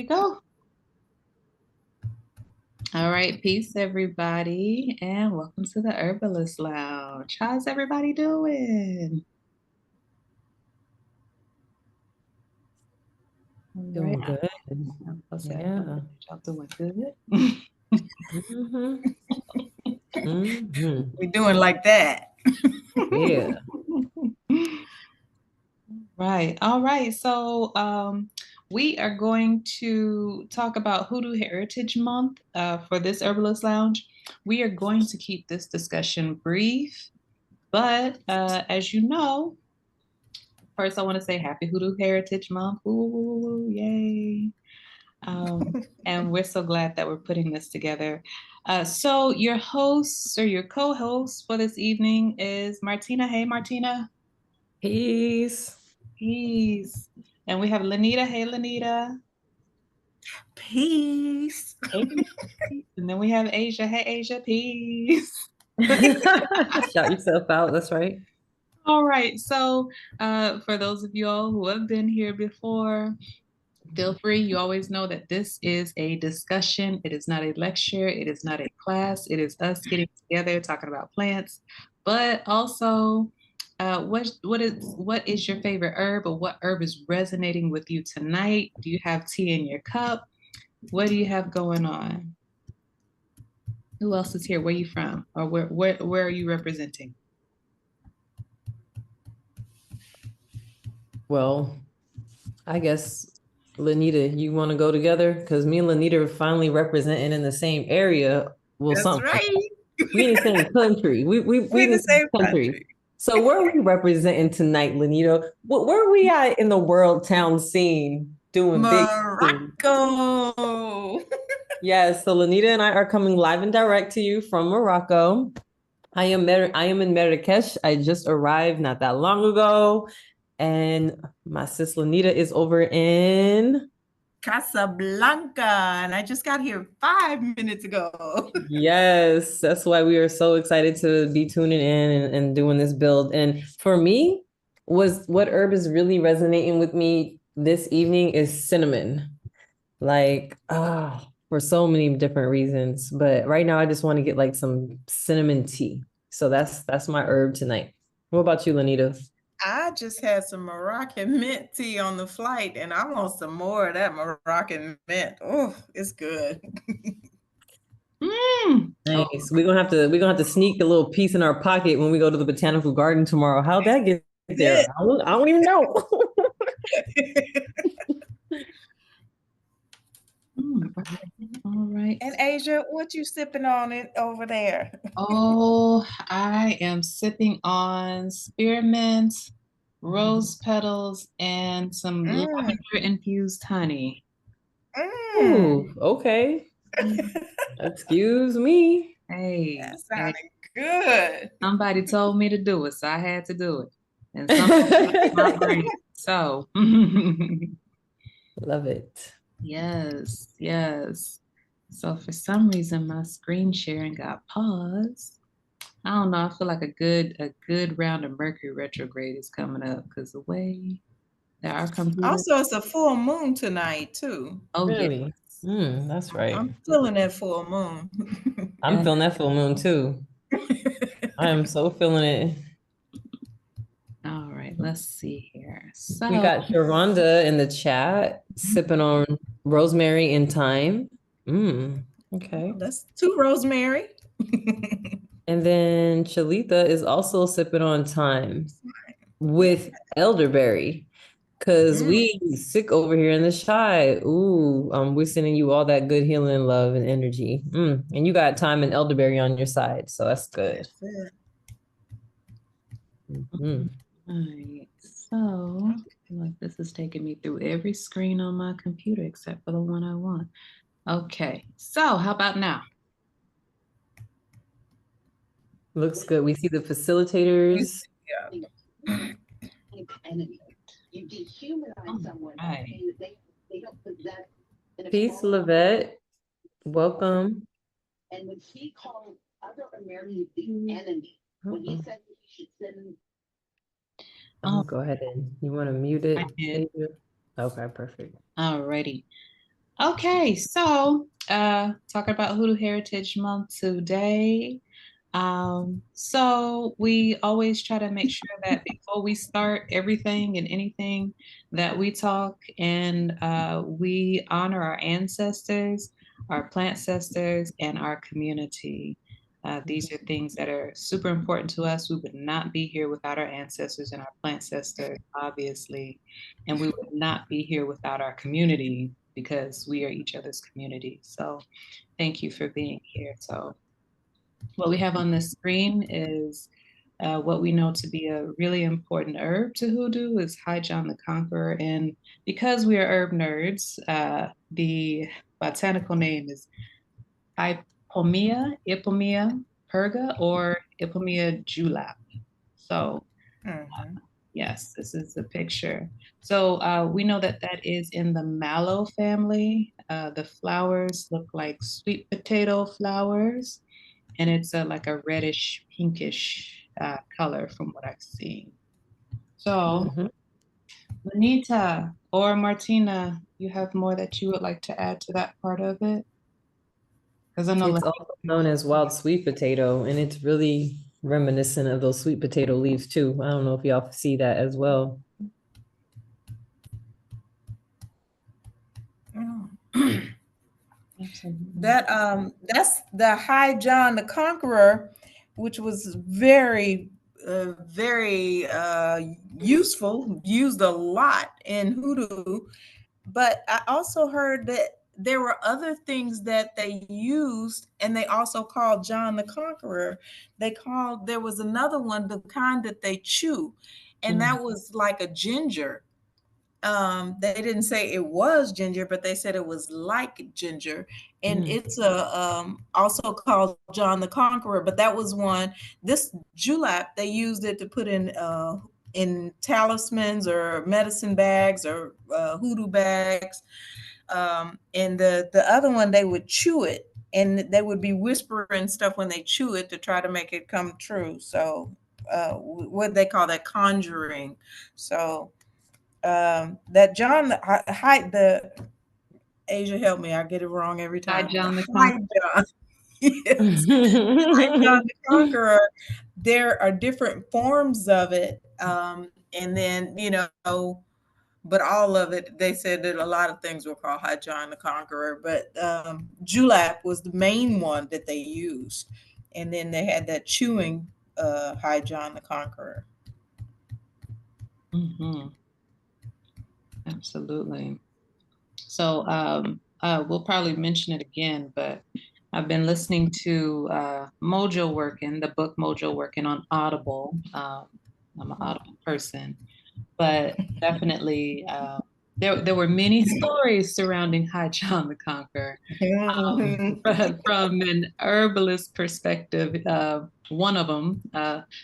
we go. All right, peace, everybody, and welcome to the Herbalist Lounge. How's everybody doing? All right. Doing good. I'm supposed to Yeah. y'all doing good. Mm-hmm. Mm-hmm. We're doing like that. Yeah. Right. All right. So we are going to talk about Hoodoo Heritage Month for this Herbalist Lounge. We are going to keep this discussion brief, but as you know, first I want to say Happy Hoodoo Heritage Month. Ooh, yay. And we're so glad that we're putting this together. So your hosts or your co-host for this evening is Martina. Hey, Martina. Peace. Peace. And we have Lanita. Hey, Lanita. Peace. Hey. And then we have Asia. Hey, Asia. Peace. Shout yourself out. That's right. All right. So for those of you all who have been here before, feel free. You always know that this is a discussion. It is not a lecture. It is not a class. It is us getting together talking about plants, but also what is your favorite herb, or what herb is resonating with you tonight? Do you have tea in your cup? What do you have going on? Who else is here? Where are you from? Or where are you representing? Well, I guess Lanita, you want to go together? Because me and Lanita are finally representing in the same area. Well, That's something. right. We in the same country. We We're in in the the same same country. country. So where are we representing tonight, Lanita? Where are we at in the world town scene doing big things? Morocco. Yes, so Lanita and I are coming live and direct to you from Morocco. I am in Marrakesh. I just arrived not that long ago, and my sis Lanita is over in. Casablanca. And I just got here 5 minutes ago. Yes, that's why we are so excited to be tuning in and doing this build. And for me, was what herb is really resonating with me this evening is cinnamon. Like, for so many different reasons. But right now I just want to get like some cinnamon tea. So that's my herb tonight. What about you, Lanita? I just had some Moroccan mint tea on the flight, and I want some more of that Moroccan mint. Oh, it's good. Nice. We're gonna have to sneak a little piece in our pocket when we go to the botanical garden tomorrow. How'd that get there? I don't even know. All right. And Asia, what you sipping on it over there? Oh, I am sipping on spearmint, rose petals, and some lavender infused honey. Ooh, okay. Excuse me. Hey, That sounded good. somebody told me to do it, so I had to do it. And somebody my brain. So Love it. yes, yes. So for some reason my screen sharing got paused. I don't know. I feel like a good round of Mercury retrograde is coming up because the way that our computer. Also, it's a full moon tonight, too. Oh yeah. Really? That's right. I'm feeling that full moon. I'm feeling that full moon too. I am so feeling it. All right. Let's see here. So We got Sharonda in the chat sipping on rosemary and thyme. Okay. That's two rosemary. And then Chalita is also sipping on thyme with elderberry. Cause we sick over here in the shy. Ooh, we're sending you all that good healing love and energy. And you got thyme and elderberry on your side, so that's good. all right. So look, this is taking me through every screen on my computer except for the one I want. Okay. So how about now? Looks good. We see the facilitators. You dehumanize someone. Right. They don't possess. Peace, Lavette. Welcome. And when he called other Americans the enemy, when he said he should send. Go ahead and you want to mute it? I did. Okay, perfect. Alrighty. Okay, so talking about Hoodoo Heritage Month today. So we always try to make sure that before we start everything and anything that we talk and we honor our ancestors, our plant ancestors, and our community. These are things that are super important to us. We would not be here without our ancestors and our plant ancestors, obviously, and we would not be here without our community because we are each other's community. So thank you for being here. So what we have on the screen is what we know to be a really important herb to hoodoo is High John the Conqueror. And because we are herb nerds, the botanical name is Ipomea purga, or Ipomea julep. So Mhm. yes, this is the picture. So we know that that is in the mallow family. The flowers look like sweet potato flowers, and it's like a reddish pinkish color from what I've seen. So, Mhm. Lenita or Martina, you have more that you would like to add to that part of it? Because I know It's also known as wild sweet potato, and it's really reminiscent of those sweet potato leaves too. I don't know if y'all see that as well. Oh. Absolutely. That's the High John the Conqueror, which was very useful, used a lot in hoodoo. But I also heard that there were other things that they used, and they also called John the Conqueror. There was another one, the kind that they chew, and Mm, that was like a ginger. They didn't say it was ginger, but they said it was like ginger, and mm, it's a also called John the Conqueror. But that was one. This julep, they used it to put in talismans or medicine bags or hoodoo bags. And the other one, they would chew it, and they would be whispering stuff when they chew it to try to make it come true. So what they call that, conjuring. So that John the Asia, help me, I get it wrong every High time. The John the High Conqueror. John, yes, High John the Conqueror. There are different forms of it, and then but all of it, they said that a lot of things were called High John the Conqueror, but julep was the main one that they used, and then they had that chewing High John the Conqueror. Hmm. Absolutely. So we'll probably mention it again, but I've been listening to Mojo Working, the book Mojo Working on Audible. I'm an Audible person, but definitely there were many stories surrounding High John the Conqueror. But from an herbalist perspective, one of them.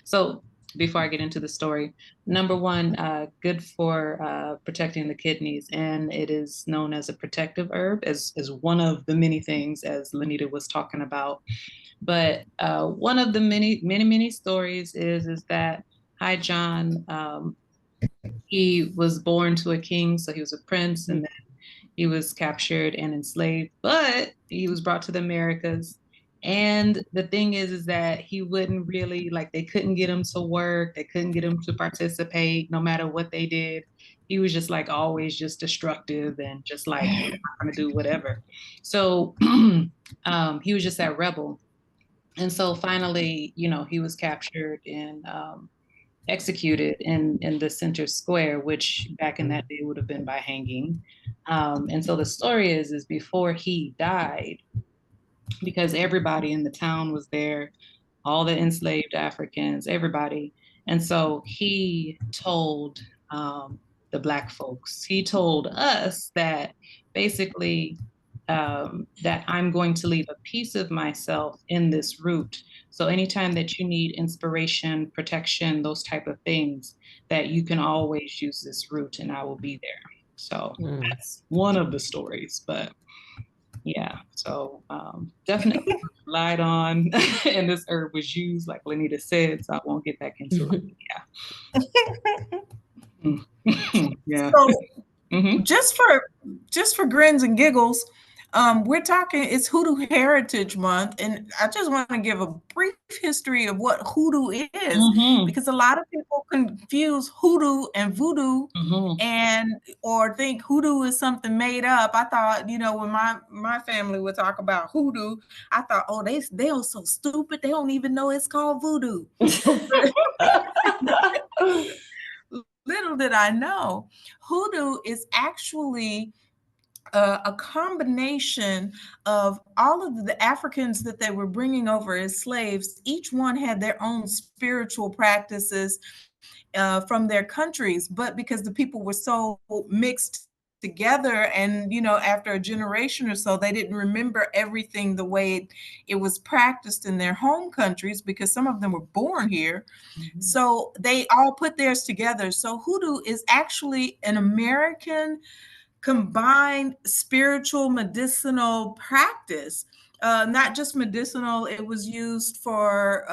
So before I get into the story, number one, good for protecting the kidneys, and it is known as a protective herb, as one of the many things, as Lenita was talking about. But one of the many stories is that High John, he was born to a king, so he was a prince, and he was captured and enslaved, but he was brought to the Americas. And the thing is that he wouldn't really like, they couldn't get him to work, they couldn't get him to participate no matter what they did. He was just like always just destructive and just like not gonna do whatever. So he was just that rebel. And so finally, he was captured and executed in the center square, which back in that day would have been by hanging. And so the story is before he died, because everybody in the town was there, all the enslaved Africans, everybody. And so he told the Black folks, he told us that basically that I'm going to leave a piece of myself in this root. So anytime that you need inspiration, protection, those type of things, that you can always use this root and I will be there. So Mm. that's one of the stories, but yeah, so definitely relied on, and this herb was used, like Lenita said, so I won't get back into it. Yeah. Yeah. So Mm-hmm. Just for grins and giggles, we're talking, it's Hoodoo Heritage Month, and I just want to give a brief history of what hoodoo is, Mm-hmm. because a lot of people confuse hoodoo and voodoo, Mm-hmm. and or think hoodoo is something made up. I thought, when my family would talk about hoodoo, I thought, oh, they are so stupid, they don't even know it's called voodoo. Little did I know, hoodoo is actually a combination of all of the Africans that they were bringing over as slaves. Each one had their own spiritual practices from their countries, but because the people were so mixed together, and after a generation or so, they didn't remember everything the way it was practiced in their home countries, because some of them were born here. Mm-hmm. So they all put theirs together. So hoodoo is actually an American combined spiritual medicinal practice. Not just medicinal, it was used for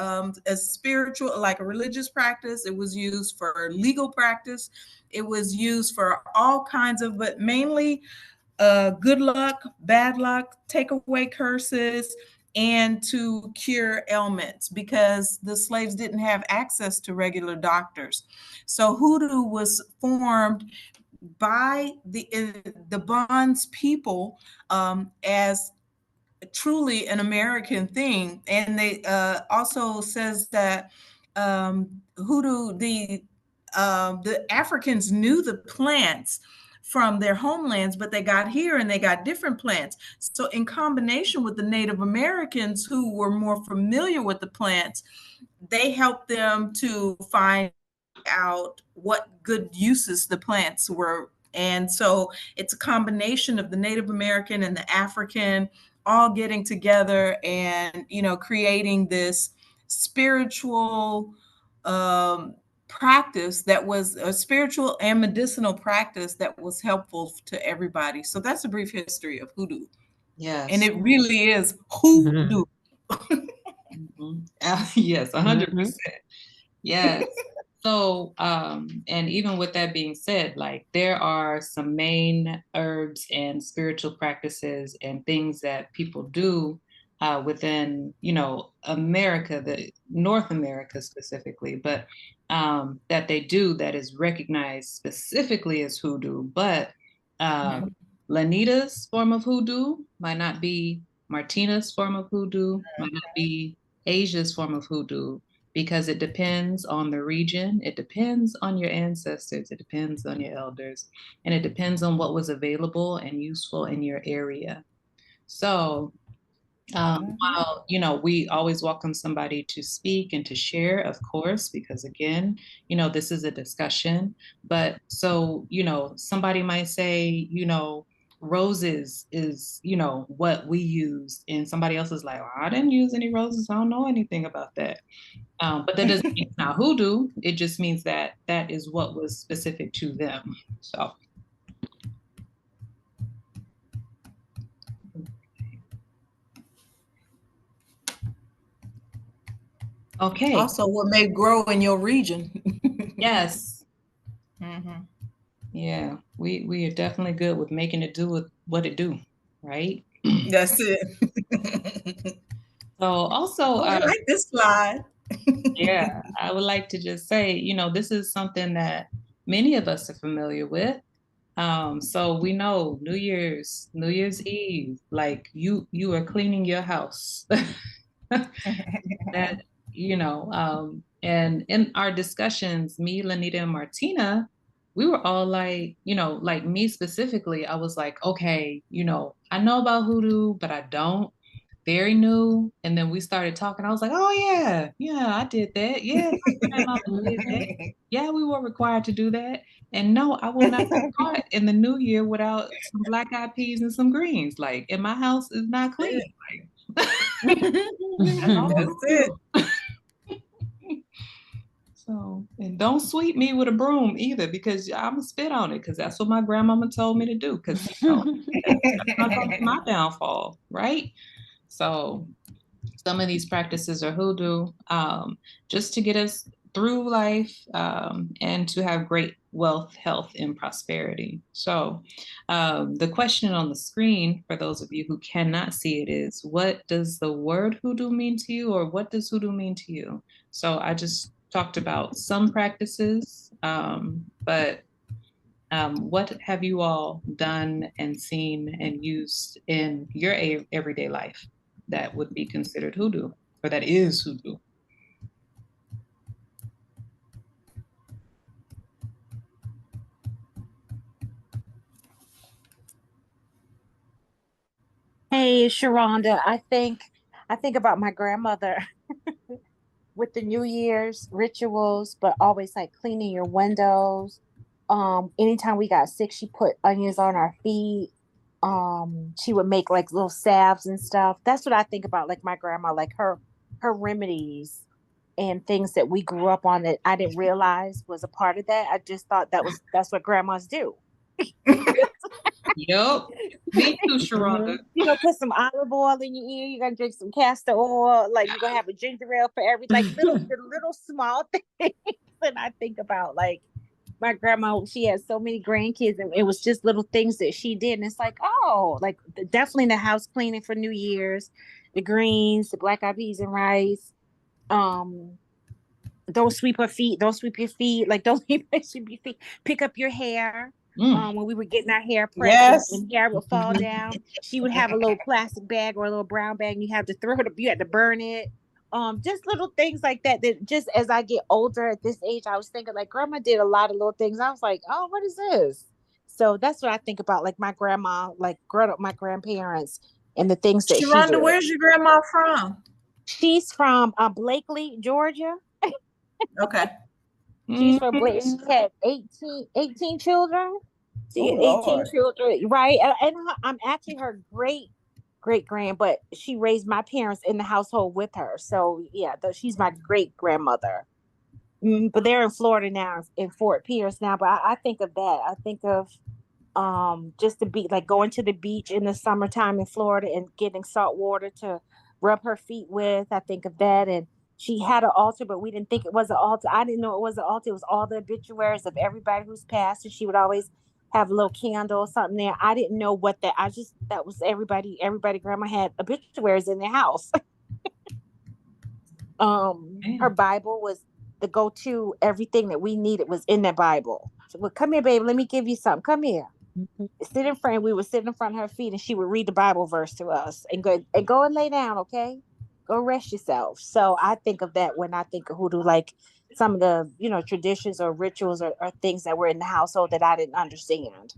a spiritual, like a religious practice. It was used for legal practice. It was used for all kinds of, but mainly good luck, bad luck, take away curses, and to cure ailments, because the slaves didn't have access to regular doctors. So hoodoo was formed by the Bonds people as truly an American thing. And they also says that hoodoo, the Africans knew the plants from their homelands, but they got here and they got different plants. So in combination with the Native Americans who were more familiar with the plants, they helped them to find out what good uses the plants were. And so it's a combination of the Native American and the African all getting together and, creating this spiritual practice that was a spiritual and medicinal practice that was helpful to everybody. So that's a brief history of hoodoo. And Yes. it really is Mhm. hoodoo. Mm-hmm. Yes, 100%. Yes. So, and even with that being said, like there are some main herbs and spiritual practices and things that people do within, America, the North America specifically, but that they do that is recognized specifically as hoodoo. But Lanita's form of hoodoo might not be Martina's form of hoodoo, might not be Asia's form of hoodoo, because it depends on the region, it depends on your ancestors, it depends on your elders, and it depends on what was available and useful in your area. So, while we always welcome somebody to speak and to share, of course, because again, this is a discussion. But so, somebody might say, roses is, what we use, and somebody else is like, well, I didn't use any roses, I don't know anything about that. But that doesn't mean it's not hoodoo. It just means that that is what was specific to them. So, okay. Also, what may grow in your region. Yes. Mhm. Yeah. We are definitely good with making it do with what it do, right? That's it. So also, Oh, I like this slide. yeah, I would like to just say, this is something that many of us are familiar with. So we know New Year's Eve, like you are cleaning your house. That and in our discussions, me, Lanita, and Martina, we were all like, like me specifically, I was like, okay, I know about hoodoo, but I don't. Very new. And then we started talking. I was like, oh yeah, yeah, I did that. Yeah, my grandmama did that. Yeah, we were required to do that. And no, I will not start in the new year without some black eyed peas and some greens. Like, and my house is not clean. Like, that's all That's we it. do. So, and don't sweep me with a broom either, because I'm gonna spit on it, because that's what my grandmama told me to do. Because that's not gonna be my downfall, right? So, some of these practices are hoodoo, just to get us through life, and to have great wealth, health, and prosperity. So, the question on the screen for those of you who cannot see it is, what does the word hoodoo mean to you, or what does hoodoo mean to you? So, I just talked about some practices, but what have you all done and seen and used in your everyday life that would be considered hoodoo, or that is hoodoo? Hey, Sharonda, I think about my grandmother with the New Year's rituals, but always like cleaning your windows. Anytime we got sick, she put onions on our feet. She would make like little salves and stuff. That's what I think about, like my grandma, like her remedies and things that we grew up on that I didn't realize was a part of that. I just thought that's what grandmas do. Yep. Me too, Sharonda. Put some olive oil in your ear. You're gonna drink some castor oil. Like you're gonna have a ginger ale for every like the little small things that I think about. Like my grandma, she had so many grandkids, and it was just little things that she did. And it's like, oh, like definitely the house cleaning for New Year's, the greens, the black eyed peas and rice. Um, don't sweep her feet. Don't sweep your feet. Like don't sweep your feet. Pick up your hair. Mm. When we were getting our hair pressed, Yes. and hair would fall down, she would have a little plastic bag or a little brown bag, and you have to throw it up. You had to burn it. Just little things like that. That just as I get older at this age, I was thinking like grandma did a lot of little things. I was like, oh, what is this? So that's what I think about, like my grandma, like growing up, my grandparents, and the things that she Sharonda, did. where's your grandma from? She's from Blakely, Georgia. Okay. She's Mm. from Blake. She had 18 children. Oh, She had 18 Lord. children, right? And I'm actually her great grand, but she raised my parents in the household with her. So yeah, she's my great grandmother. But they're in Florida now, in Fort Pierce now. But I think of that. I think of just the beach, like going to the beach in the summertime in Florida and getting salt water to rub her feet with. I think of that. And she had an altar, but we didn't think it was an altar. I didn't know it was an altar. It was all the obituaries of everybody who's passed, and she would always have a little candle or something there. I didn't know what that. I just that was everybody. Grandma had obituaries in their house. Her Man. Bible was the go-to. Everything that we needed was in that Bible. So, well, come here, baby. Let me give you something. Come here. Sit in front. We would sit in front of her feet, and she would read the Bible verse to us, and go and lay down. Okay, go rest yourself. So I think of that when I think of hoodoo, like some of the traditions or rituals or things that were in the household that I didn't understand.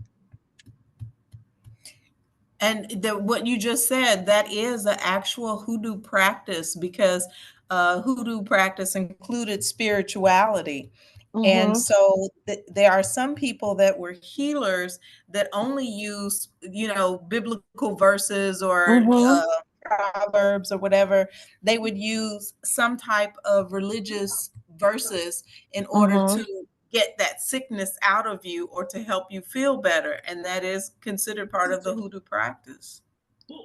And what you just said, that is an actual hoodoo practice because hoodoo practice included spirituality. And Mm-hmm. so there are some people that were healers that only use, biblical verses or Mm-hmm. proverbs or whatever. They would use some type of religious verses in order Mm-hmm. to get that sickness out of you or to help you feel better. And that is considered part of the hoodoo practice.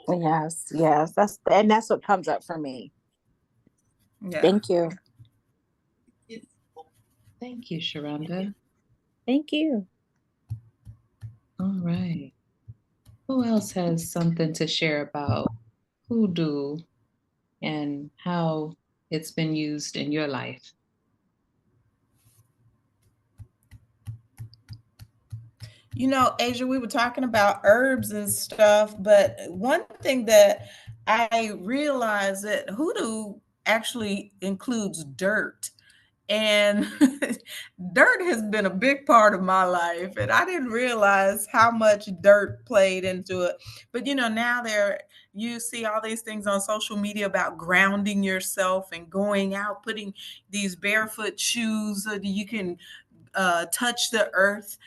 Yes, yes. That's what comes up for me. Yeah. Thank you. Thank you, Sharonda. Thank you. All right. Who else has something to share about hoodoo and how it's been used in your life? Asia, we were talking about herbs and stuff, but one thing that I realized that hoodoo actually includes dirt. And dirt has been a big part of my life. And I didn't realize how much dirt played into it. But now you see all these things on social media about grounding yourself and going out, putting these barefoot shoes so that you can touch the earth.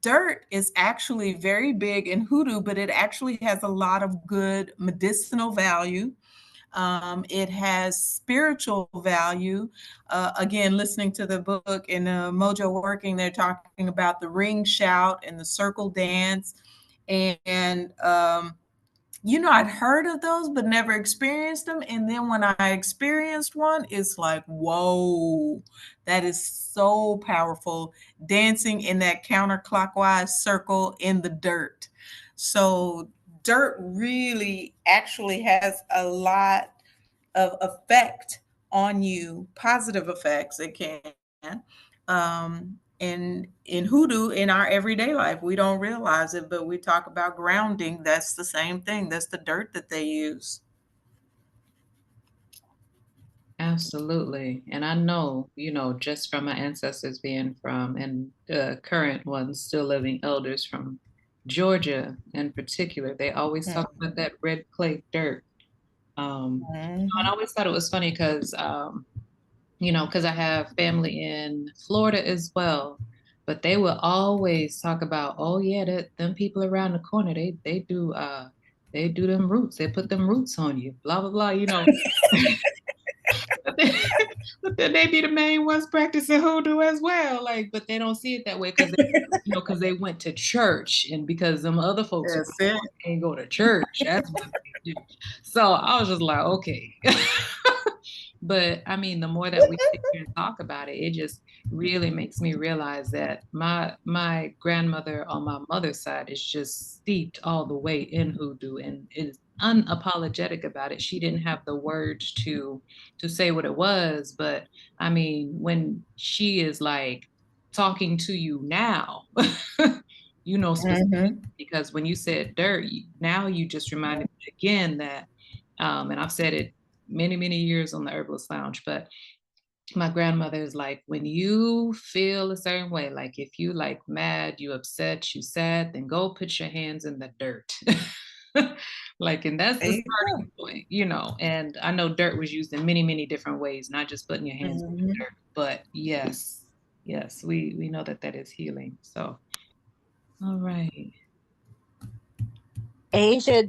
Dirt is actually very big in hoodoo, but it actually has a lot of good medicinal value. It has spiritual value. Again, listening to the book in Mojo Working, they're talking about the ring shout and the circle dance. And I'd heard of those, but never experienced them. And then when I experienced one, it's like, whoa, that is so powerful. Dancing in that counterclockwise circle in the dirt. So, dirt really actually has a lot of effect on you, positive effects it can. In hoodoo, in our everyday life, we don't realize it, but we talk about grounding. That's the same thing. That's the dirt that they use. Absolutely. And I know, just from my ancestors being from, and current ones still living elders from Georgia in particular, they always talk about that red clay dirt. I always thought it was funny because, because I have family in Florida as well, but they will always talk about, oh yeah, them people around the corner, they do them roots, they put them roots on you, blah blah blah. But then, but then they be the main ones practicing hoodoo as well. Like, but they don't see it that way because because they went to church and because them other folks That's it. ain't go to church. That's what they do. So I was just like, okay. But I mean, the more that we sit here and talk about it, it just really makes me realize that my grandmother on my mother's side is just steeped all the way in hoodoo and is unapologetic about it. She didn't have the words to say what it was, but I mean, when she is like talking to you now, specifically because when you said dirt, now you just reminded me again that, and I've said it many, many years on the Herbalist Lounge, but my grandmother is like, when you feel a certain way, like if you like mad, you upset, you sad, then go put your hands in the dirt. Like, and that's the starting point, and I know dirt was used in many, many different ways, not just putting your hands in the dirt, but yes, we know that is healing. So, all right. Asia,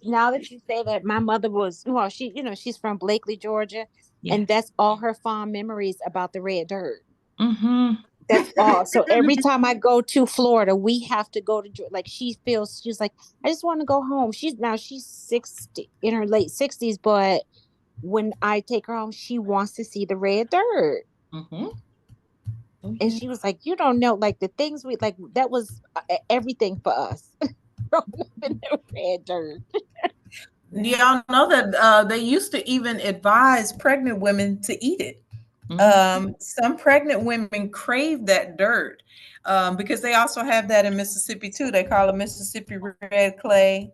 now that you say that, my mother was, well, she's from Blakely, Georgia, and Yes. that's all her fond memories about the red dirt. Mm-hmm. That's all. So every time I go to Florida, we have to go to, like, she's like, I just want to go home. She's 60, in her late 60s, but when I take her home, she wants to see the red dirt. Mm-hmm. Oh, And yeah. she was like, you don't know, like, the things we like, that was everything for us. Growing up in the red dirt. Do y'all know that they used to even advise pregnant women to eat it? Some pregnant women crave that dirt because they also have that in Mississippi too. They call it Mississippi red clay.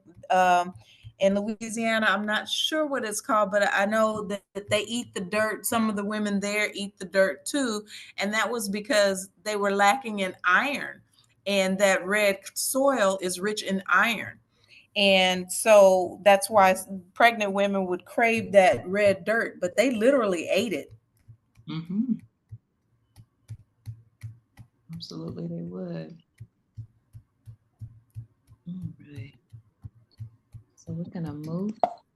In Louisiana, I'm not sure what it's called, but I know that they eat the dirt. Some of the women there eat the dirt too. And that was because they were lacking in iron. And that red soil is rich in iron. And so that's why pregnant women would crave that red dirt, but they literally ate it. Mm-hmm. Absolutely, they would. All right. So we're gonna move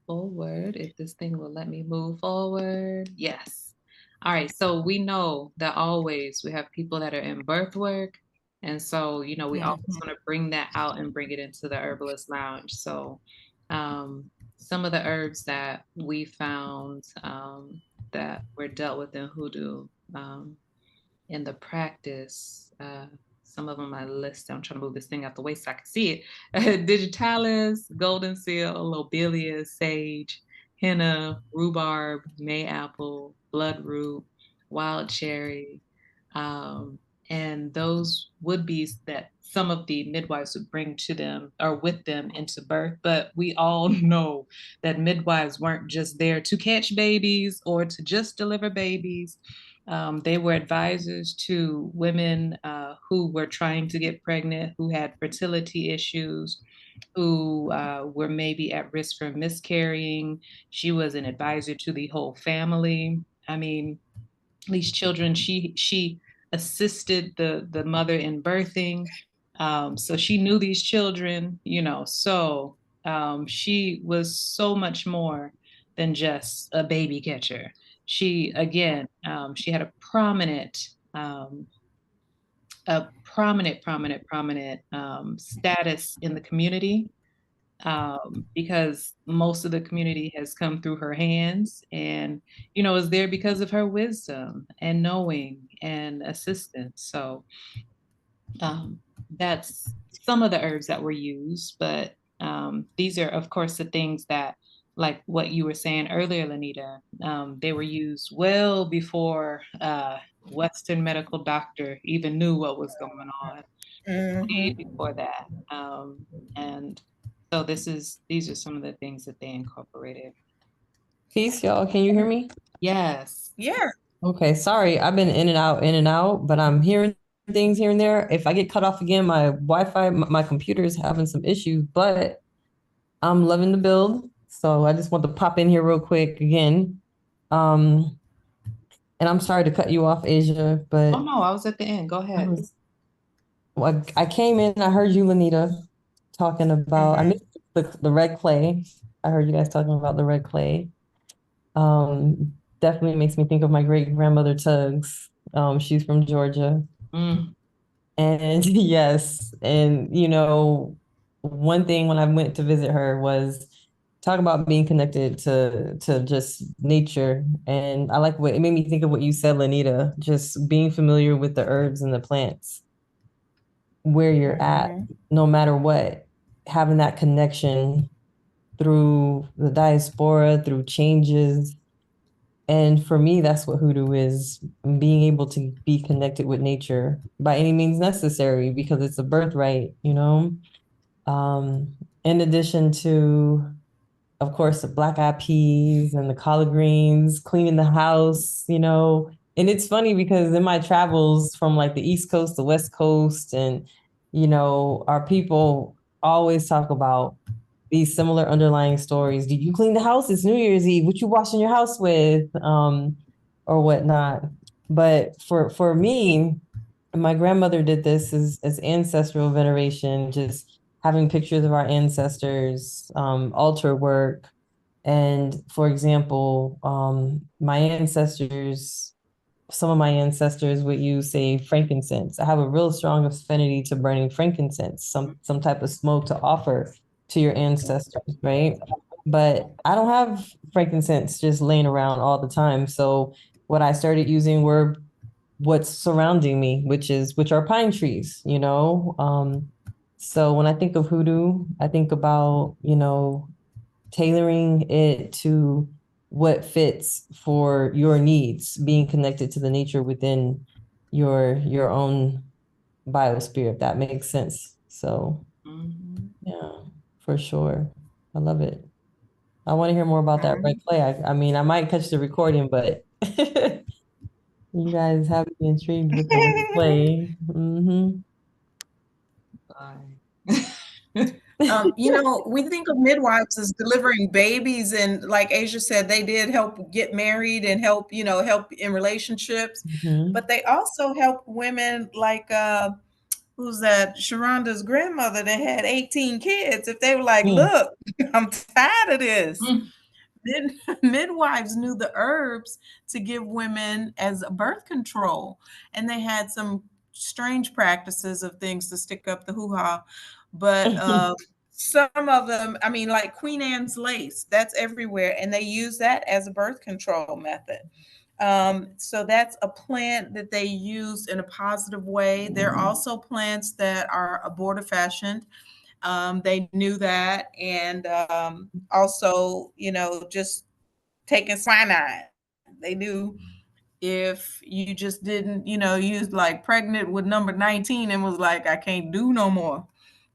forward if this thing will let me move forward. Yes. All right. So we know that always we have people that are in birth work. And so, we always want to bring that out and bring it into the Herbalist Lounge. So some of the herbs that we found that were dealt with in hoodoo in the practice. Some of them I list. I'm trying to move this thing out the way so I can see it. Digitalis, golden seal, lobelia, sage, henna, rhubarb, mayapple, bloodroot, wild cherry. Um, and those would be that some of the midwives would bring to them or with them into birth. But we all know that midwives weren't just there to catch babies or to just deliver babies. They were advisors to women who were trying to get pregnant, who had fertility issues, who were maybe at risk for miscarrying. She was an advisor to the whole family. I mean, these children, she assisted the mother in birthing. So she knew these children, so she was so much more than just a baby catcher. She, again, she had a prominent status in the community. because most of the community has come through her hands and, is there because of her wisdom and knowing and assistance. So that's some of the herbs that were used, but these are, of course, the things that, like what you were saying earlier, Lanita, they were used well before Western medical doctor even knew what was going on, way Mm-hmm. before that. And so these are some of the things that they incorporated. Peace, y'all. Can you hear me? Yes. Yeah. Okay, sorry. I've been in and out, but I'm hearing things here and there. If I get cut off again, my Wi-Fi, my computer is having some issues, but I'm loving the build. So I just want to pop in here real quick again. And I'm sorry to cut you off, Asia, but Oh no, I was at the end. Go ahead. well, I came in, I heard you, Lanita, talking about, I Mm-hmm. missed the red clay. I heard you guys talking about the red clay. Definitely makes me think of my great grandmother Tugs. She's from Georgia. Mm, And yes, and one thing when I went to visit her was talk about being connected to just nature. And I like what it made me think of what you said, Lanita, just being familiar with the herbs and the plants where you're at, Mm-hmm. no matter what, having that connection through the diaspora, through changes. And for me, that's what hoodoo is, being able to be connected with nature by any means necessary because it's a birthright. In addition to, of course, the black eyed peas and the collard greens, cleaning the house. And it's funny because in my travels from like the East Coast to West Coast, and our people always talk about these similar underlying stories. Did you clean the house? It's New Year's Eve. What you washing your house with? Or whatnot. But for me, my grandmother did this as ancestral veneration, just having pictures of our ancestors, altar work. And for example, some of my ancestors would use, say, frankincense. I have a real strong affinity to burning frankincense, some type of smoke to offer to your ancestors, right? But I don't have frankincense just laying around all the time. So what I started using were what's surrounding me, which are pine trees. So when I think of hoodoo, I think about, tailoring it to what fits for your needs, being connected to the nature within your own biosphere, if that makes sense. So mhm. yeah, for sure. I love it. I want to hear more about that red clay. I mean, I might catch the recording, but you guys have me intrigued with the red clay. Bye. We think of midwives as delivering babies, and like Asia said, they did help get married and help in relationships, Mhm. but they also help women like who's that? Sharonda's grandmother that had 18 kids. If they were like, Mm. look, I'm tired of this. Mm, Midwives knew the herbs to give women as a birth control, and they had some strange practices of things to stick up the hoo-ha. But some of them, I mean, like Queen Anne's lace, that's everywhere, and they use that as a birth control method. So that's a plant that they use in a positive way. There are also plants that are abortifacient. They knew that, and also, just taking cyanide. They knew if you just didn't, use like pregnant with number 19 and was like, I can't do no more.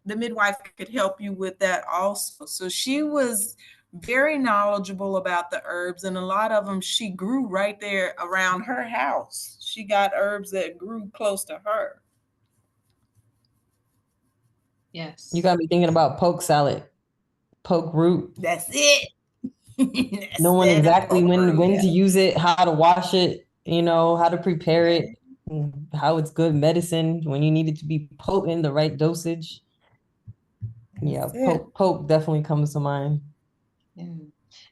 The midwife could help you with that also. So she was very knowledgeable about the herbs, and a lot of them she grew right there around her house. She got herbs that grew close to her. yes. You got me thinking about poke salad, poke root, That's it. That's knowing it. And exactly when poker, when yeah. to use it, how to wash it, how to prepare it, how it's good medicine when you need it to be potent, the right dosage. Yeah, That's it. poke definitely comes to mind. Yeah.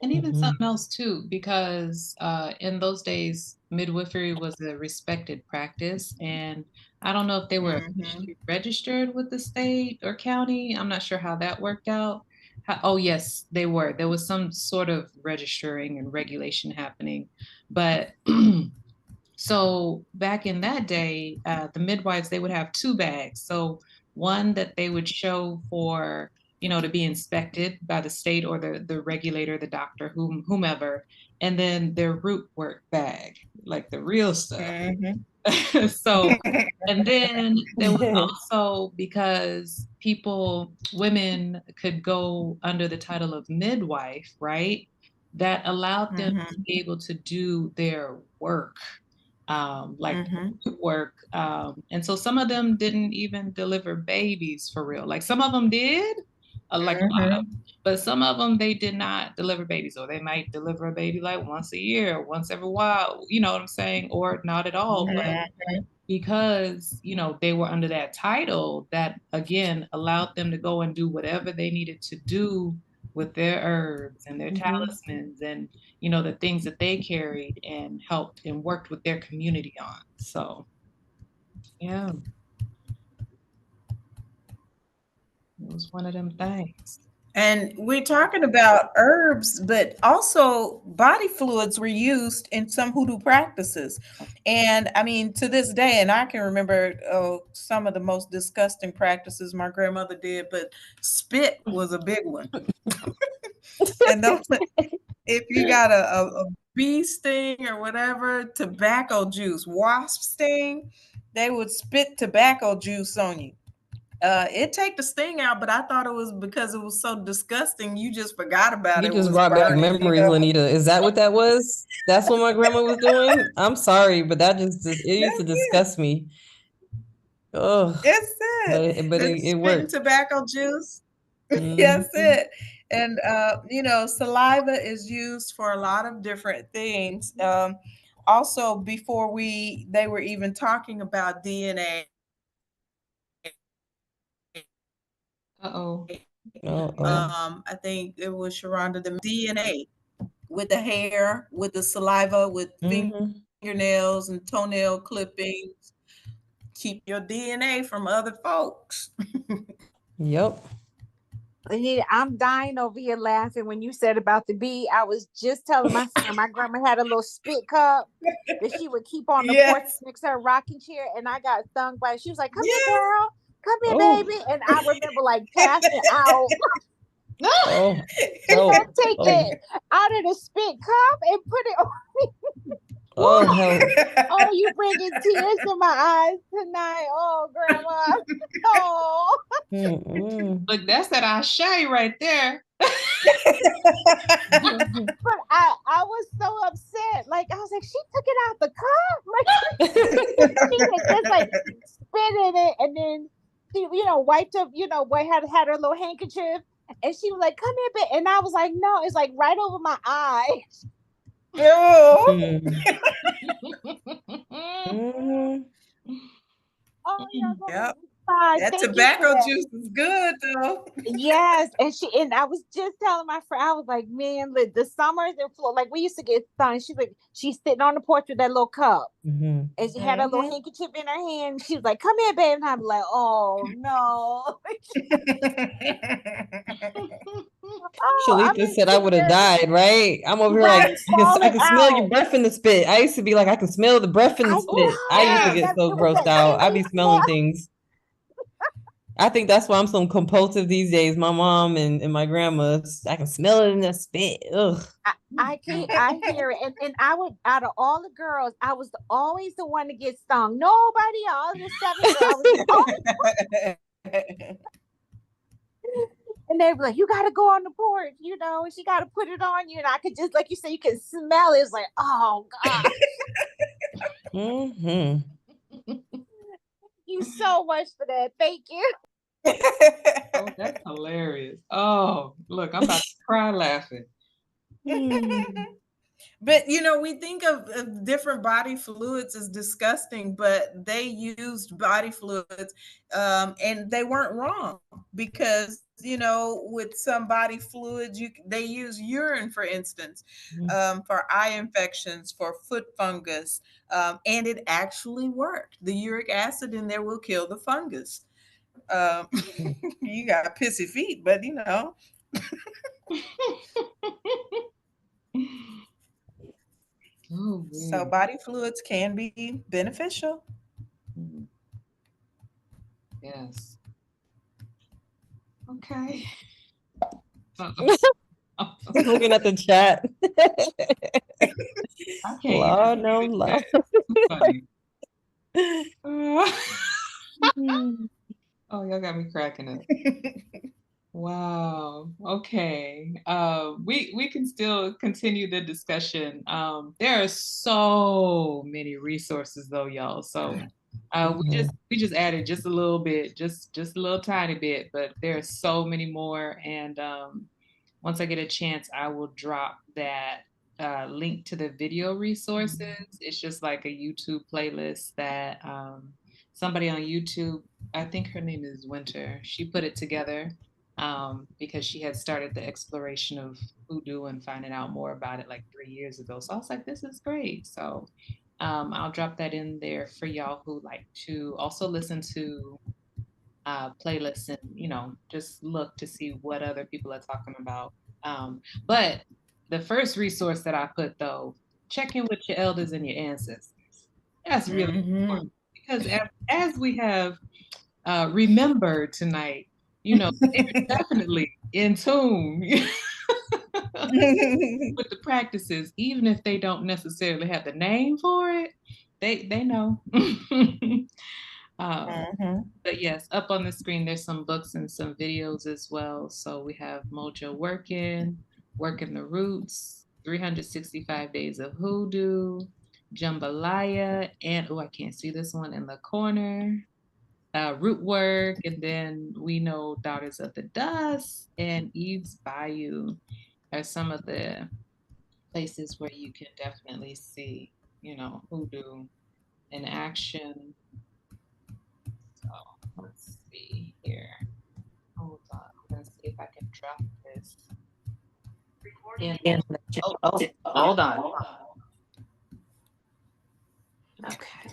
And even Mhm. something else too, because in those days, midwifery was a respected practice. And I don't know if they were Mhm. officially registered with the state or county. I'm not sure how that worked out. Oh, yes, they were. There was some sort of registering and regulation happening. But so back in that day, the midwives, they would have two bags. So one that they would show for, to be inspected by the state or the regulator, the doctor, whomever, and then their root work bag, like the real stuff. Mhm. So, and then there was also because women could go under the title of midwife, right? That allowed them to Mhm. be able to do their work, like Mhm. work. And so some of them didn't even deliver babies for real. Like some of them did, like a lot of, Mhm. but some of them they did not deliver babies, or they might deliver a baby like once a year, once every while. You know what I'm saying? Or not at all. But Mhm. because they were under that title, that again allowed them to go and do whatever they needed to do with their herbs and their talismans and the things that they carried and helped and worked with their community on. So yeah, it was one of them things. And we're talking about herbs, but also body fluids were used in some hoodoo practices. And I mean, to this day, and I can remember some of the most disgusting practices my grandmother did, but spit was a big one. And those, if you got a bee sting or whatever, tobacco juice, wasp sting, they would spit tobacco juice on you. It take the sting out, but I thought it was because it was so disgusting. You just forgot about You it. It just was brought back burning, memories, Lanita. Is that what that was? That's what my grandma was doing? I'm sorry, but that it used to That's it. disgust me. Oh, That's but it. it Spitting worked. tobacco juice. That's Mhm. it. And saliva is used for a lot of different things. Also, before they were even talking about DNA. Uh-oh. Uh-oh. I think it was Sharonda, the DNA with the hair, with the saliva, with Hmm. fingernails and toenail clippings. Keep your DNA from other folks. Yep. Anita, I'm dying over here laughing when you said about the bee. I was just telling my friend my grandma had a little spit cup that she would keep on the porch Yes. next to her rocking chair, and I got stung by it. She was like, "Come here, Yes. girl. Come here, Oh, baby." And I remember like passing out, oh, oh, take oh, it out of the spit cup and put it on. oh, hell. Oh, you bringing tears to my eyes tonight. Oh, grandma. Oh. Mm-mm. Look, that's that Ashe right there. But I was so upset. Like I was like, she took it out the cup. Like she had just like spit in it, and then she, wiped up, had her little handkerchief, and she was like, "Come here, babe." And I was like, "No," it's like right over my eye. Oh. Mm. Mhm. Oh, yeah, Yep. fine. That Thank you for tobacco that. juice is good though. Yes, and I was just telling my friend, I was like, man, the summers in Florida, like we used to get sun. She's sitting on the porch with that little cup, Mhm. and she had a little Mhm. handkerchief in her hand. She was like, "Come here, babe," and I'm like, "Oh no, oh, I'm Shalita in said I would have tears, died, right? I'm over here like right, I falling can smell your out." breath in the spit. I used to be like, I can smell the breath in the I spit. I used to know Yes. get that so it was grossed that out. I be chilly smelling smell. things. I think that's why I'm so compulsive these days. My mom and my grandma, I can smell it in the spit. Ugh. I can't. I hear it, and I would, out of all the girls, I was always the one to get stung. Nobody else. The seven girl, I was the and they were like, "You got to go on the porch, and she got to put it on you." And I could just, like you say, you can smell it. It's like, oh God, Hmm. you so much for that. Thank you. Oh, that's hilarious. Oh, look, I'm about to cry laughing. But we think of different body fluids as disgusting, but they used body fluids, and they weren't wrong because with some body fluids, they use urine, for instance, for eye infections, for foot fungus, and it actually worked. The uric acid in there will kill the fungus. Um, you got pissy feet, but Oh, So weird. body fluids can be beneficial. Mm, yes. Okay. Looking at the chat. I can't even Lord, see no, the Lord. chat. Too funny. Oh, y'all got me cracking up. Wow. Okay. We can still continue the discussion. There are so many resources though, y'all. So we just added just a little bit, just a little tiny bit, but there are so many more. And once I get a chance, I will drop that link to the video resources. It's just like a YouTube playlist that somebody on YouTube, I think her name is Winter, she put it together because she had started the exploration of hoodoo and finding out more about it like 3 years ago. So I was like, this is great. So I'll drop that in there for y'all who like to also listen to playlists and just look to see what other people are talking about. But the first resource that I put though, check in with your elders and your ancestors. That's really Mhm. important because as we have remembered tonight, they're definitely in tune with the practices, even if they don't necessarily have the name for it. They know. um, Mhm. but yes, up on the screen, there's some books and some videos as well. So we have Mojo Working the Roots, 365 Days of Hoodoo, Jambalaya, and oh, I can't see this one in the corner. Root Work, and then we know Daughters of the Dust and Eve's Bayou are some of the places where you can definitely see, hoodoo in action. So let's see here. Hold on. I'm gonna see if I can drop this in. Oh, hold on. Okay.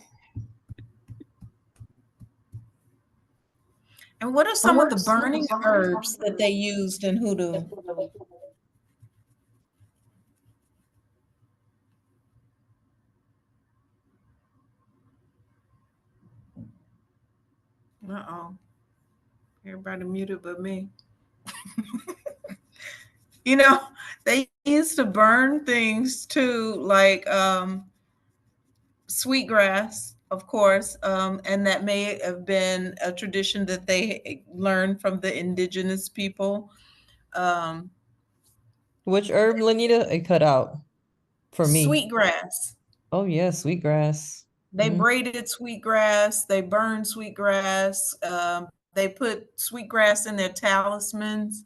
And what are some of the burning herbs that they used in hoodoo? Uh-oh. Everybody muted but me. They used to burn things too, like sweetgrass, of course, and that may have been a tradition that they learned from the indigenous people. Um, Which herb, Lanita? It cut out for me. Sweetgrass. Oh yeah, sweetgrass. They braided sweetgrass. They burned sweetgrass. They put sweetgrass in their talismans.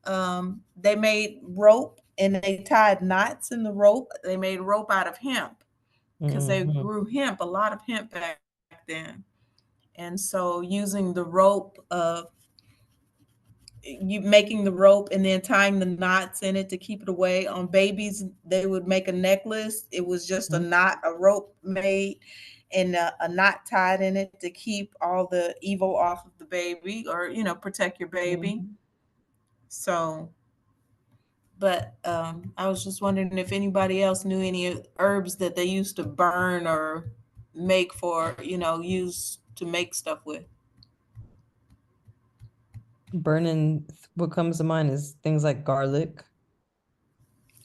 They made rope and they tied knots in the rope. They made rope out of hemp because they grew hemp, a lot of hemp back then. And so using the rope, you making the rope and then tying the knots in it to keep it away. On babies, they would make a necklace. It was just a knot, a rope made and a knot tied in it to keep all the evil off of the baby or, protect your baby. So, but I was just wondering if anybody else knew any herbs that they used to burn or make for, use to make stuff with. Burning, what comes to mind is things like garlic,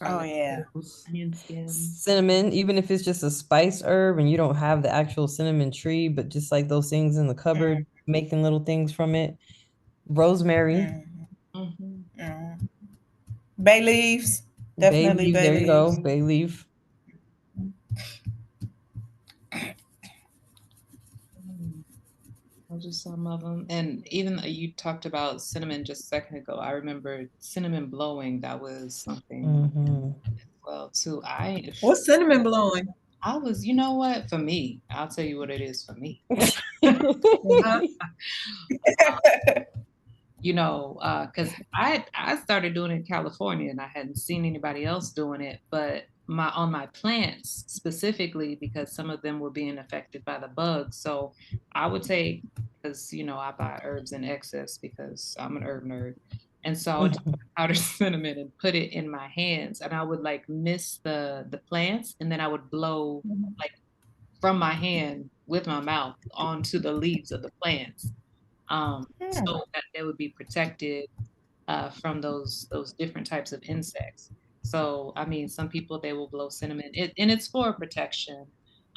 Oh yeah. Onion skin. cinnamon, even if it's just a spice herb and you don't have the actual cinnamon tree, but just like those things in the cupboard, making little things from it. Rosemary, Bay leaves, bay definitely leaf, bay there you go, leaves. bay leaf. Those are some of them. And even though you talked about cinnamon just a second ago, I remember cinnamon blowing. That was something as well too. What's cinnamon blowing? I was, you know what? For me, I'll tell you what it is for me. Because I started doing it in California and I hadn't seen anybody else doing it, but on my plants specifically because some of them were being affected by the bugs. So I would take, because I buy herbs in excess because I'm an herb nerd. And so I would take powdered cinnamon and put it in my hands, and I would like mist the plants, and then I would blow like from my hand with my mouth onto the leaves of the plants, so that they would be protected from those different types of insects. So I mean, some people they will blow cinnamon, and it's for protection.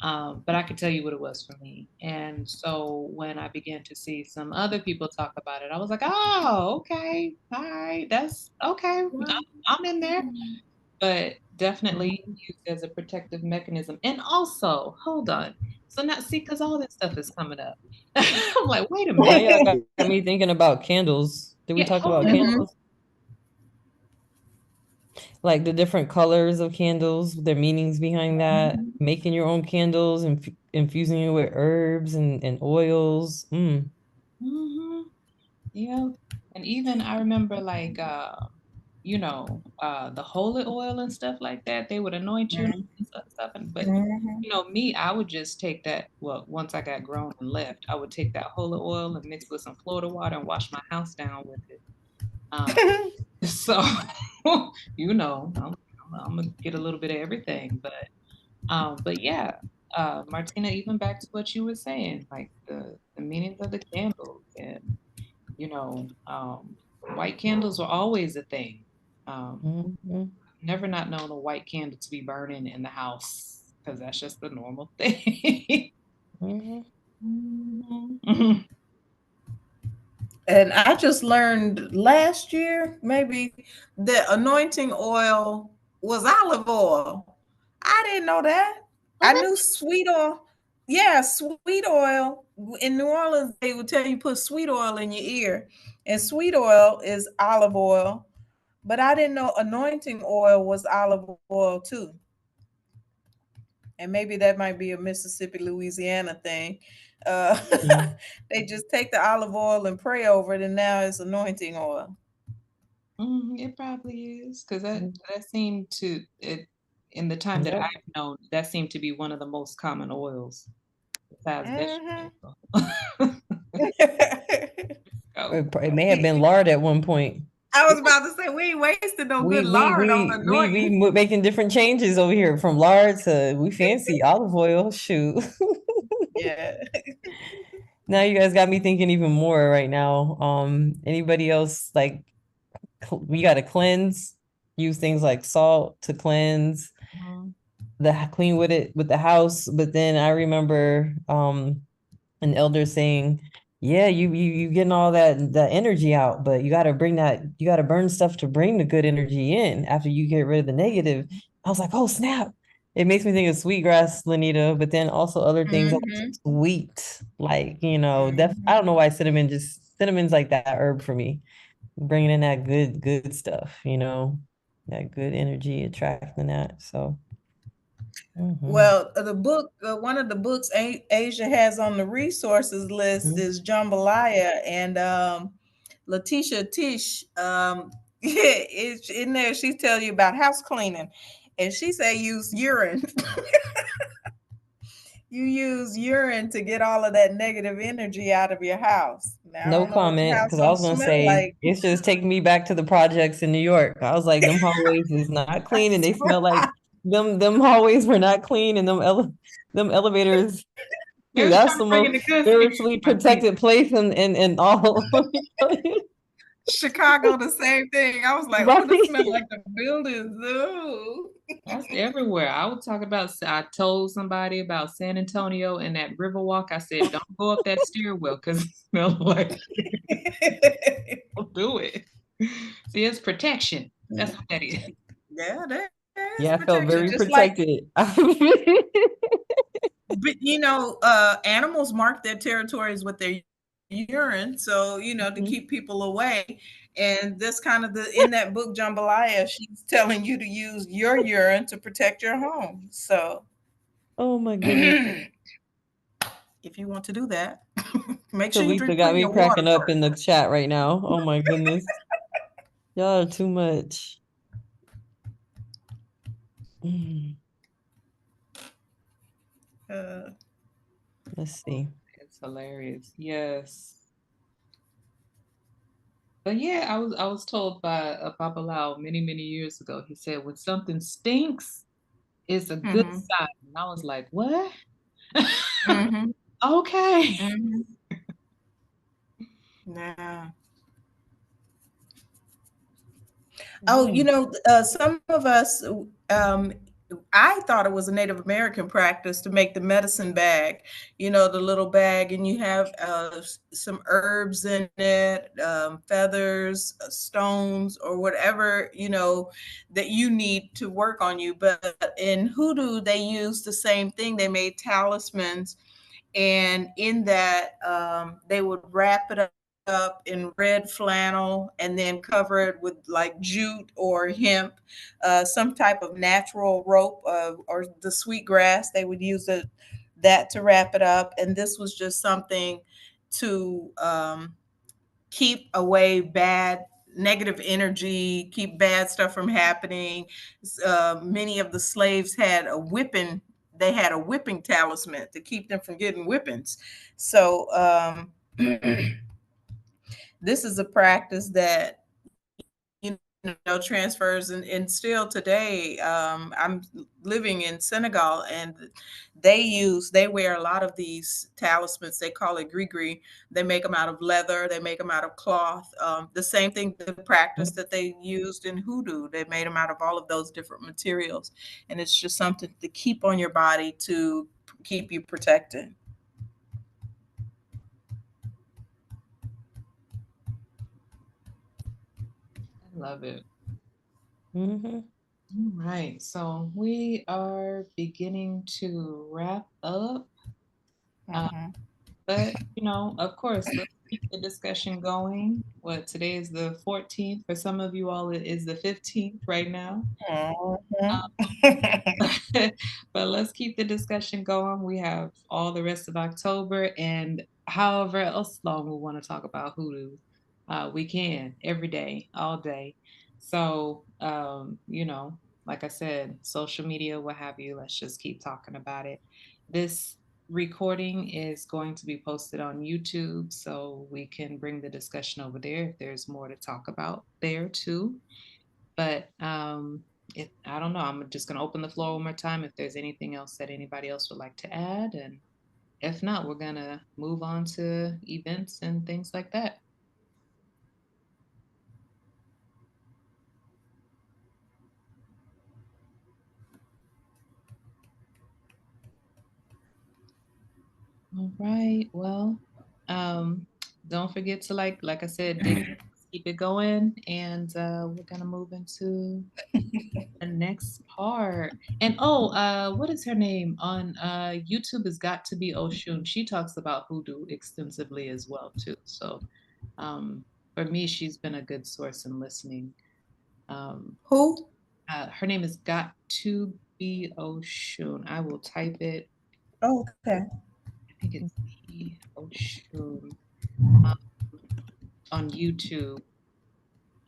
But I could tell you what it was for me. And so when I began to see some other people talk about it, I was like, oh, okay, all right, that's okay. I'm in there. But definitely used as a protective mechanism. And also, hold on. So now, see, because all this stuff is coming up. I'm like, wait a Now minute. y'all got me thinking about candles. Did we Yeah, talk hold about on. candles? Like the different colors of candles, their meanings behind that, making your own candles and infusing it with herbs and oils. Hmm. Yeah. And even I remember like the holy oil and stuff like that, they would anoint you and stuff. But me, I would just take that. Well, once I got grown and left, I would take that holy oil and mix with some Florida water and wash my house down with it. So, I'm gonna get a little bit of everything, but yeah, Martina, even back to what you were saying, like the meanings of the candles, and you know, white candles were always a thing. Never not known a white candle to be burning in the house because that's just the normal thing. Mhm. And I just learned last year, maybe, that anointing oil was olive oil. I didn't know that. I knew sweet oil. Yeah, sweet oil. In New Orleans, they would tell you put sweet oil in your ear, and sweet oil is olive oil. But I didn't know anointing oil was olive oil too. And maybe that might be a Mississippi, Louisiana thing. Uh, they just take the olive oil and pray over it, and now it's anointing oil. It probably is because that seemed to it in the time that Yep. I've known that seemed to be one of the most common oils besides Mhm. vegetable oil. Oh, It may have been lard at one point. I was about to say we ain't wasted no We good we lard on we we anointing. we making different changes over here from lard to we fancy olive oil. Shoot. Yeah. Now you guys got me thinking even more right now. Anybody else like we got to cleanse, use things like salt to cleanse, clean with it with the house. But then I remember an elder saying, yeah, you getting all that energy out, but you got to burn stuff to bring the good energy in after you get rid of the negative. I was like, oh snap. It makes me think of sweetgrass, Lanita, but then also other things like sweet, like, I don't know why cinnamon's like that herb for me, bringing in that good stuff, that good energy, attracting that. So, Well, the book, one of the books Asia has on the resources list is Jambalaya, and Letitia Tish, it's in there. She's telling you about house cleaning, and she say use urine. You use urine to get all of that negative energy out of your house. Now, I no don't know what your comment, house because I gonna was gonna smell say like. it's just taking me back to the projects in New York. I was like, them hallways is not clean, and they smell like them hallways were not clean, and them elevators. they Dude, was that's trying to the bring most in the good spirit, spiritually Martina. protected place in all. Let me tell you. Chicago, the same thing. I was like, oh, this Right. smell like the buildings. Ooh. That's everywhere. I would talk about. I told somebody about San Antonio and that Riverwalk. I said, don't go up that stairwell because it smells like. Don't do it. See, it's protection. That's what that is. Yeah, there's Yeah, I felt protection. very Just like, protected. but animals mark their territories with their urine, so to keep people away. And this kind of in that book Jambalaya, she's telling you to use your urine to protect your home. So Oh my goodness. if you want to do that, make sure you Talisa drink got plenty me of water cracking up first. in the chat right now. Oh my goodness. Y'all are too much. Uh, Let's see. It's hilarious. Yes. But yeah, I was told by a Papa Lau many years ago. He said when something stinks, it's a good Mm-hmm. sign. And I was like, what? Mm-hmm. Okay. Mm-hmm. Yeah. Oh, Right. some of us, I thought it was a Native American practice to make the medicine bag, the little bag, and you have some herbs in it, feathers, stones, or whatever, that you need to work on you. But in Hoodoo, they use the same thing. They made talismans, and in that they would wrap it up in red flannel and then cover it with like jute or hemp, some type of natural rope, or the sweet grass. They would use that to wrap it up, and this was just something to keep away bad negative energy, keep bad stuff from happening. Many of the slaves had a whipping. They had a whipping talisman to keep them from getting whippings. So this is a practice that transfers, and still today, I'm living in Senegal, and they wear a lot of these talismans. They call it gris. They make them out of leather, they make them out of cloth. The same thing, the practice that they used in Hoodoo, they made them out of all of those different materials, and it's just something to keep on your body to keep you protected. I love it. Mm-hmm. All right. So we are beginning to wrap up. Uh, Mhm. but, of course, let's keep the discussion going. What, today is the 14th. For some of you all, it is the 15th right now. Mhm. But let's keep the discussion going. We have all the rest of October and however else long we want to talk about hoodoo. We can every day, all day. So, like I said, social media, what have you, let's just keep talking about it. This recording is going to be posted on YouTube, so we can bring the discussion over there if there's more to talk about there too. But I don't know. I'm just going to open the floor one more time if there's anything else that anybody else would like to add. And if not, we're going to move on to events and things like that. All right. Well, um, don't forget to like I said, keep it going, and we're gonna move into the next part. And what is her name on YouTube? Has got to be Oshun. She talks about hoodoo extensively as well too. So um, for me, she's been a good source in listening. Um, Who? her name is Got to be Oshun. I will type it. Oh, okay. I think it's E Oshun um, on YouTube.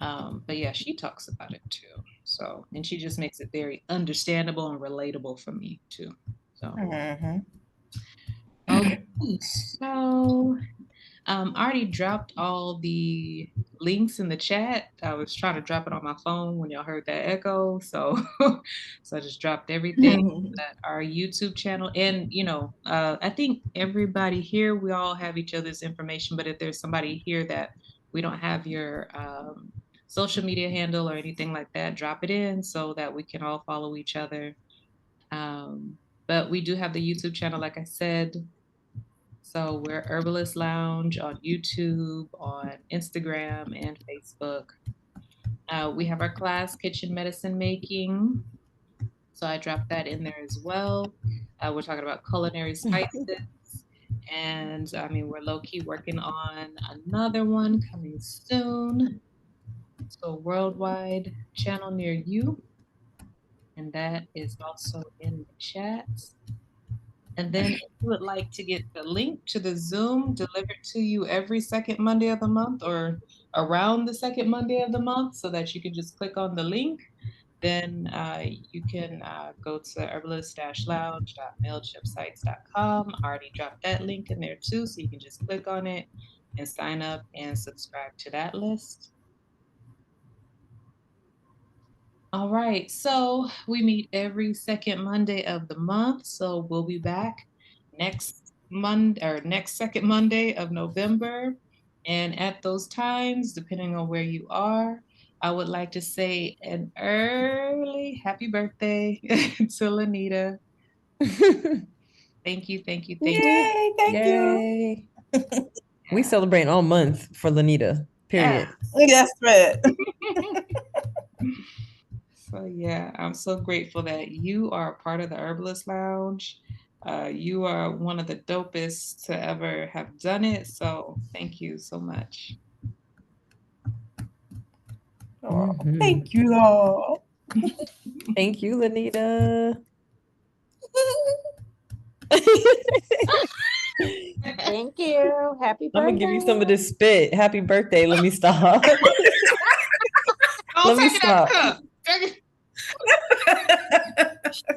But yeah, she talks about it too. So, and she just makes it very understandable and relatable for me too. So, Mhm. okay. So, I already dropped all the links in the chat. I was trying to drop it on my phone when y'all heard that echo. So, so I just dropped everything. At our YouTube channel, and I think everybody here, we all have each other's information. But if there's somebody here that we don't have your social media handle or anything like that, drop it in so that we can all follow each other. Um, but we do have the YouTube channel, like I said. So we're Herbalist Lounge on YouTube, on Instagram, and Facebook. We have our class, Kitchen Medicine Making. So I dropped that in there as well. We're talking about culinary spices. And I mean, we're low key working on another one coming soon. So, a worldwide channel near you. And that is also in the chat. And then if you would like to get the link to the Zoom delivered to you every second Monday of the month or around the second Monday of the month so that you can just click on the link, then you can go to herbalist-lounge.mailchimpsites.com. I already dropped that link in there too, so you can just click on it and sign up and subscribe to that list. All right, so we meet every second Monday of the month. So we'll be back next second Monday of November. And at those times, depending on where you are, I would like to say an early happy birthday to Lanita. Thank you, thank you, thank you. Yay, thank you. Yay. We celebrate all month for Lanita, period. That's right. So yeah, I'm so grateful that you are a part of the Herbalist Lounge. You are one of the dopest to ever have done it. So thank you so much. Oh, thank you all. Thank you, Lanita. Thank you. Happy birthday. I'm gonna give you some of this spit. Happy birthday. Let me stop. Let me stop.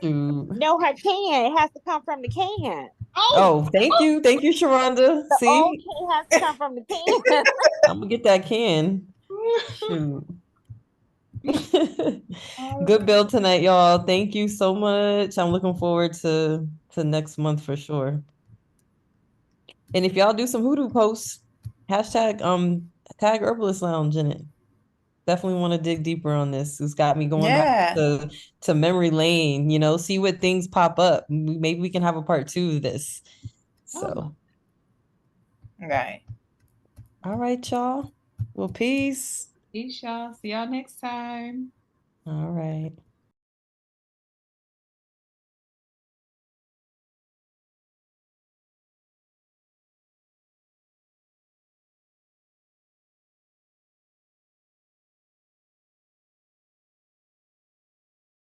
Shoot. No, her can. It has to come from the can. Oh, thank you. Thank you, Sharonda. The old See, can has to come from the can. I'm gonna get that can. Shoot. Good build tonight, y'all. Thank you so much. I'm looking forward to next month for sure. And if y'all do some hoodoo posts, hashtag tag Herbalist Lounge in it. Definitely want to dig deeper on this. It's got me going back to memory lane, you know, see what things pop up. Maybe we can have a part 2 of this. So Right. all right, y'all. Well, peace. Peace, y'all. See y'all next time. All right.